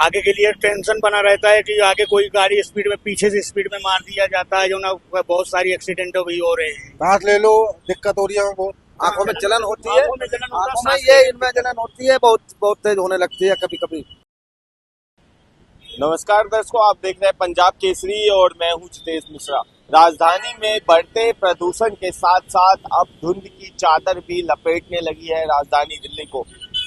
आगे के लिए टेंशन बना रहता है कि आगे कोई गाड़ी स्पीड में पीछे से स्पीड में मार दिया जाता है, जो ना बहुत सारी एक्सीडेंट भी हो रहे हैं। सांस ले लो, दिक्कत हो रही है बहुत। आंखों में जलन होती है, आंखों में जलन होता है, आंखों में सांस ये लेने इनमें जलन होती है, बहुत बहुत तेज होने लगती है कभी कभी। नमस्कार दर्शकों, आप देख रहे हैं पंजाब केसरी और मैं हूं जितेश मिश्रा। राजधानी में बढ़ते प्रदूषण के साथ साथ अब धुंध की चादर भी लपेटने लगी है राजधानी दिल्ली को,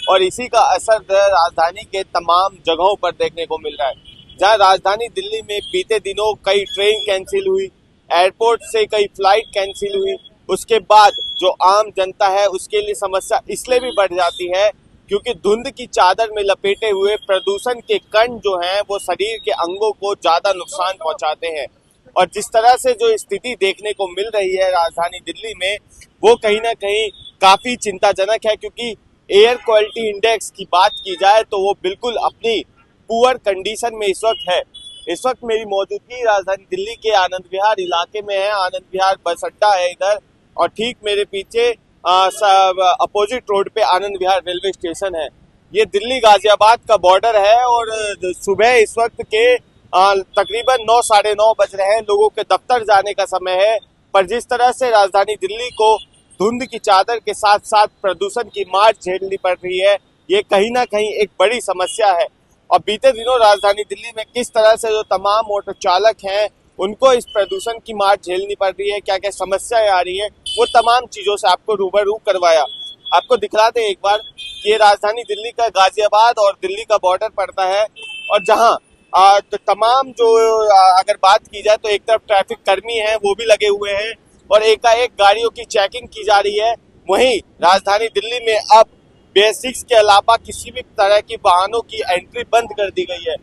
और इसी का असर राजधानी के तमाम जगहों पर देखने को मिल रहा है। जहां राजधानी दिल्ली में बीते दिनों कई ट्रेन कैंसिल हुई, एयरपोर्ट से कई फ्लाइट कैंसिल हुई, उसके बाद जो आम जनता है उसके लिए समस्या इसलिए भी बढ़ जाती है क्योंकि धुंध की चादर में लपेटे हुए प्रदूषण के कण जो हैं वो शरीर के अंगों को ज्यादा नुकसान पहुंचाते हैं। और जिस तरह से जो स्थिति देखने को मिल रही है राजधानी दिल्ली में, वो कहीं ना कहीं काफी चिंताजनक है, क्योंकि एयर क्वालिटी इंडेक्स की बात की जाए तो वो बिल्कुल अपनी पुअर कंडीशन में इस वक्त है। इस वक्त मेरी मौजूदगी राजधानी दिल्ली के आनंद विहार इलाके में है। आनंद विहार बस अड्डा है इधर, और ठीक मेरे पीछे अपोजिट रोड पे आनंद विहार रेलवे स्टेशन है। ये दिल्ली गाजियाबाद का बॉर्डर है और सुबह इस वक्त के तकरीबन 9 साढ़े 9 बज रहे हैं, लोगों के दफ्तर जाने का समय है। पर जिस तरह से राजधानी दिल्ली को धुंध की चादर के साथ साथ प्रदूषण की मार झेलनी पड़ रही है, ये कहीं ना कहीं एक बड़ी समस्या है। और बीते दिनों राजधानी दिल्ली में किस तरह से जो तमाम ऑटो चालक हैं उनको इस प्रदूषण की मार झेलनी पड़ रही है, क्या क्या समस्याएं आ रही हैं, वो तमाम चीजों से आपको रूबरू करवाया। आपको दिखला दें एक बार, ये राजधानी दिल्ली का गाजियाबाद और दिल्ली का बॉर्डर पड़ता है, और जहां तो तमाम जो अगर बात की जाए तो एक तरफ ट्रैफिक कर्मी हैं वो भी लगे हुए हैं और एकाएक गाड़ियों की चेकिंग की जा रही है। वहीं राजधानी दिल्ली में अब बेसिक्स के अलावा किसी भी तरह की वाहनों की एंट्री बंद कर दी गई है।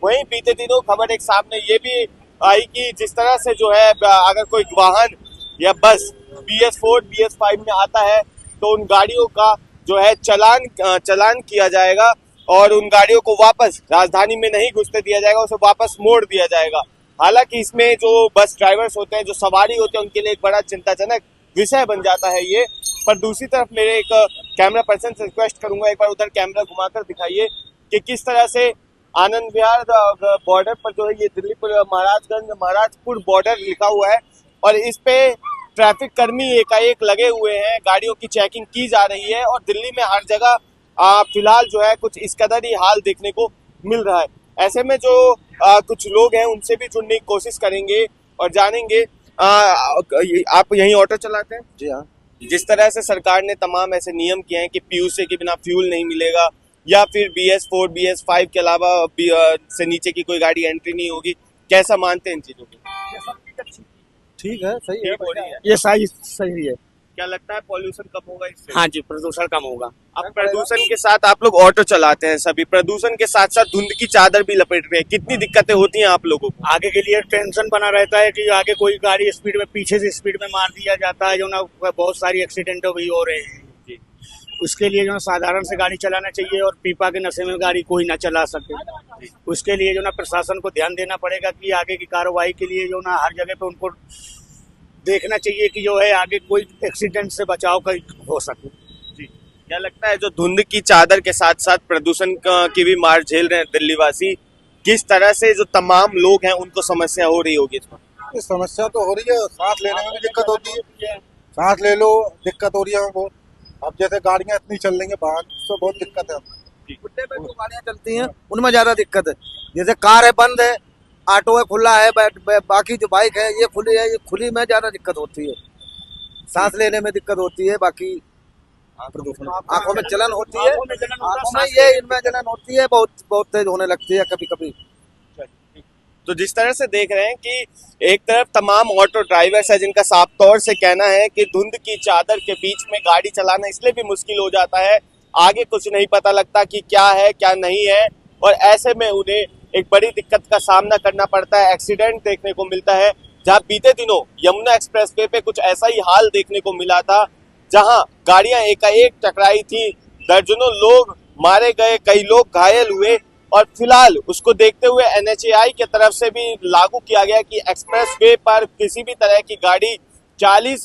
वहीं बीते दिनों खबर एक सामने ये भी आई कि जिस तरह से जो है अगर कोई वाहन या बस BS4 BS5 में आता है तो उन गाड़ियों का जो है चालान किया जाएगा और उन गाड़ियों को वापस राजधानी में नहीं घुसने दिया जाएगा, उसे वापस मोड़ दिया जाएगा। हालांकि इसमें जो बस ड्राइवर्स होते हैं, जो सवारी होते हैं, उनके लिए एक बड़ा चिंताजनक विषय बन जाता है ये। पर दूसरी तरफ मेरे एक कैमरा पर्सन से रिक्वेस्ट करूंगा, एक बार उधर कैमरा घुमाकर दिखाइए कि किस तरह से आनंद विहार बॉर्डर पर जो है ये दिल्ली महाराजपुर बॉर्डर लिखा हुआ है और इस पे ट्रैफिक कर्मी एकाएक लगे हुए हैं, गाड़ियों की चेकिंग की जा रही है। और दिल्ली में हर जगह फिलहाल जो है कुछ इस कदर ही हाल देखने को मिल रहा है। ऐसे में जो कुछ लोग हैं उनसे भी जुड़ने की कोशिश करेंगे और जानेंगे। आप यहीं ऑटो चलाते हैं? जी हाँ। जिस तरह से सरकार ने तमाम ऐसे नियम किए हैं कि PUC के बिना फ्यूल नहीं मिलेगा या फिर BS4 BS5 के अलावा से नीचे की कोई गाड़ी एंट्री नहीं होगी, कैसा मानते हैं इन चीजों को? ठीक है, सही है, हो रही है। ये सही है। क्या लगता है पॉल्यूशन कम होगा इससे? हाँ जी, प्रदूषण कम होगा। अब प्रदूषण के साथ आप लोग ऑटो चलाते हैं, सभी प्रदूषण के साथ साथ धुंध की चादर भी लपेट रहे हैं, कितनी दिक्कतें होती हैं आप लोगों को? आगे के लिए टेंशन बना रहता है कि आगे कोई गाड़ी स्पीड में पीछे से स्पीड में मार दिया जाता है, जो ना बहुत सारी एक्सीडेंट भी हो रहे हैं। उसके लिए जो ना साधारण से गाड़ी चलाना चाहिए और पीपा के नशे में गाड़ी कोई ना चला सके। उसके लिए जो ना प्रशासन को ध्यान देना पड़ेगा कि आगे की कार्रवाई के लिए जो ना हर जगह पे उनको देखना चाहिए कि जो है आगे कोई एक्सीडेंट से बचाव हो सके। जी, क्या लगता है जो धुंध की चादर के साथ साथ प्रदूषण की भी मार झेल रहे हैं दिल्ली वासी, किस तरह से जो तमाम लोग हैं उनको समस्या हो रही होगी इसमें? समस्या तो हो रही है, सांस लेने में भी दिक्कत होती है। सांस ले लो, दिक्कत हो रही है बहुत। अब जैसे गाड़ियां इतनी चल रही है बाहर, तो बहुत दिक्कत है। गुड्डे पे जो गाड़ियां चलती हैं उनमें ज्यादा दिक्कत है। जैसे कार है बंद है, ऑटो है खुला है, बाकी जो बाइक है ये खुली है, ये खुली में ज्यादा दिक्कत होती है। सांस लेने में दिक्कत होती है, बाकी प्रदूषण, आंखों में जलन होती है, आंखों में ये इनमें जलन होती है, बहुत बहुत तेज होने लगती है कभी कभी। तो जिस तरह से देख रहे हैं कि एक तरफ तमाम ऑटो ड्राइवर्स है जिनका साफ तौर से कहना है कि धुंध की चादर के बीच में गाड़ी चलाना इसलिए भी मुश्किल हो जाता है, आगे कुछ नहीं पता लगता कि क्या है क्या नहीं है, और ऐसे में उन्हें एक बड़ी दिक्कत का सामना करना पड़ता है। एक्सीडेंट देखने को मिलता है, जहां बीते दिनों यमुना एक्सप्रेसवे पे कुछ ऐसा ही हाल देखने को मिला था, जहां गाड़ियां एकाएक टकराई थी, दर्जनों लोग मारे गए, कई लोग घायल हुए। और फिलहाल उसको देखते हुए NHAI के तरफ से भी लागू किया गया कि एक्सप्रेसवे पर किसी भी तरह की गाड़ी 40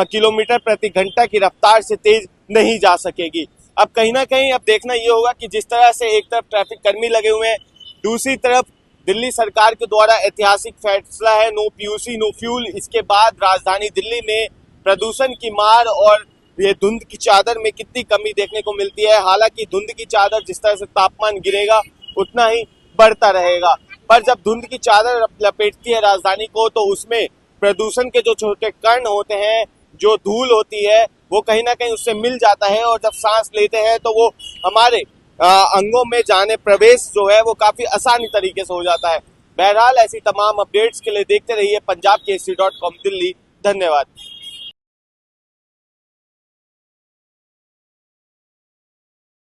किलोमीटर प्रति घंटा की रफ्तार से तेज नहीं जा सकेगी। अब कहीं ना कहीं अब देखना ये होगा कि जिस तरह से एक तरफ ट्रैफिक कर्मी लगे हुए हैं, दूसरी तरफ दिल्ली सरकार के द्वारा ऐतिहासिक फैसला है नो पीयूसी नो फ्यूल। इसके बाद राजधानी दिल्ली में प्रदूषण की मार और ये धुंध की चादर में कितनी कमी देखने को मिलती है। हालांकि धुंध की चादर जिस तरह से तापमान गिरेगा उतना ही बढ़ता रहेगा, पर जब धुंध की चादर लपेटती है राजधानी को तो उसमें प्रदूषण के जो छोटे कण होते हैं, जो धूल होती है, वो कहीं ना कहीं उससे मिल जाता है और जब सांस लेते हैं तो वो हमारे अंगों में जाने प्रवेश जो है वो काफी आसानी तरीके से हो जाता है। बहरहाल ऐसी तमाम अपडेट्स के लिए देखते रहिए पंजाब केसरी.com दिल्ली। धन्यवाद।